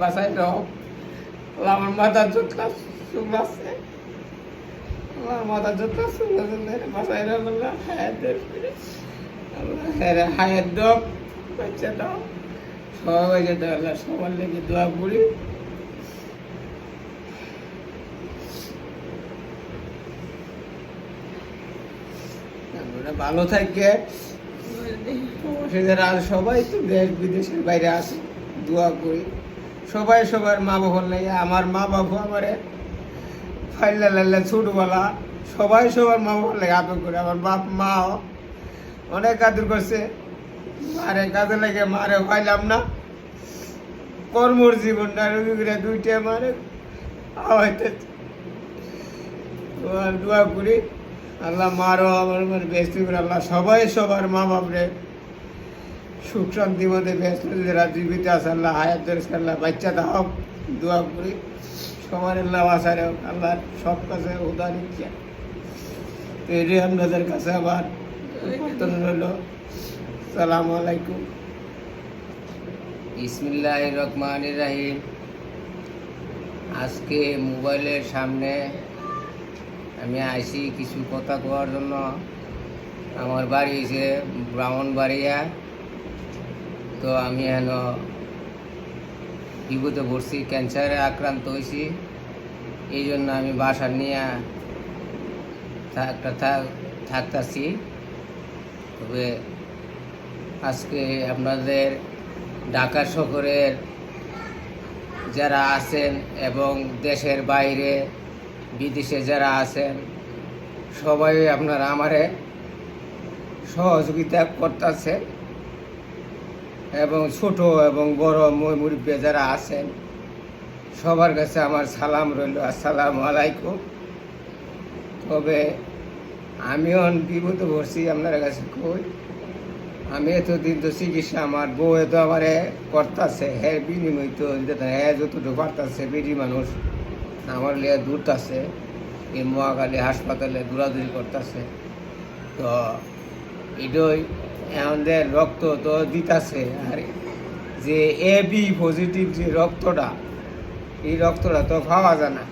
বাসায় দাও আমার মাথা জুতলা চুল আছে আমার মাথা জুতলা চুল আছে বাসায় দাও আল্লাহ হায়াতের আল্লাহ হায়াত দাও বাচ্চা দাও সবাই যেতে আল্লাহ সবার লেগে দোয়া করি ভালো থাকে সবাই তো দেশ বিদেশের বাইরে আসে দোয়া করি সবাই সবার মা বাবার লাগে আমার মা বাবা আমারে ফাইলা লাইলা ছোটবেলা সবাই সবার মা বাবার লাগে আদর করে আমার বাপ মা অনেক আদর করছে মারে কাজে লাগে মারে পাইলাম না কর্মর জীবনটা রবিগুলা দুইটা মারে হয়তো দোয়া করি আল্লাহ মারো আমার ব্যস্ত করে আল্লাহ সবাই সবার মা বাপরে সুখ শান্তি মধ্যে ব্যস্ত যারা জীবিত আছে আল্লাহ হায়াত আল্লাহ বাচ্চা দাও দোয়া করি সবার আল্লাহ বাসায় আল্লাহ সব কাছে উদার ইচ্ছা তো এটাই আপনাদের কাছে আবার রইল সালামু আলাইকুম বিসমিল্লাহির রহমানির রহিম। আজকে মোবাইলের সামনে আমি আইসি কিছু কথা কওয়ার জন্য। আমার বাড়ি হয়েছে ব্রাহ্মণবাড়িয়া, তো আমি হেন বিপদে পড়ছি, ক্যান্সারে আক্রান্ত হয়েছি, এই জন্য আমি বাসা নিয়ে থাকতেছি। তবে আজকে আপনাদের ঢাকা শহরের যারা আছেন এবং দেশের বাইরে বিদেশে যারা আছেন সবাই আপনারা আমারে সহযোগিতা করতেছে এবং ছোট এবং বড় মুরব্বী যারা আছেন সবার কাছে আমার সালাম রইল, আসসালামু আলাইকুম। তবে আমিও বিপদে পড়ছি আপনার কাছে কই, আমি এতদিন তো চিকিৎসা আমার বউ তো আমারে করতেছে, হ্যাঁ বিনিময় তো হ্যাঁ যতটুকু পারতেছে বেরি মানুষ আমার লিয়ে দূরতাছে, এই মহাকালী হাসপাতালে দৌড়াদৌড়ি করতেছে। তো এটাই আমাদের রক্ত তো দিতেছে, আর যে এ বি পজিটিভ যে রক্তটা, এই রক্তটা তো পাওয়া যায় না।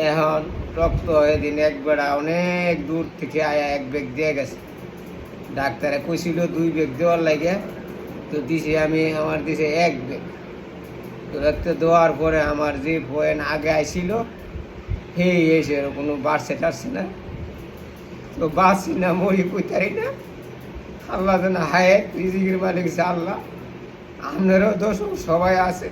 এখন রক্ত এদিন একবেলা অনেক দূর থেকে আয়া এক ব্যাগ দিয়ে গেছে, ডাক্তারে কইছিল 2 ব্যাগ দেওয়ার লাগে, তো দিছি আমি, আমার দিছে 1 ব্যাগ। তো রক্ত দেওয়ার পরে আমার যে পয়েন্ট আগে আইছিল সেই এসে কোনো বাড়ছে টাড়ছে না, তো বাঁচি না মরি কইতারি না। আল্লাহ যেন হায়াত রিজিকের মালিক আল্লাহ, আপনারও দোষ সবাই আছে।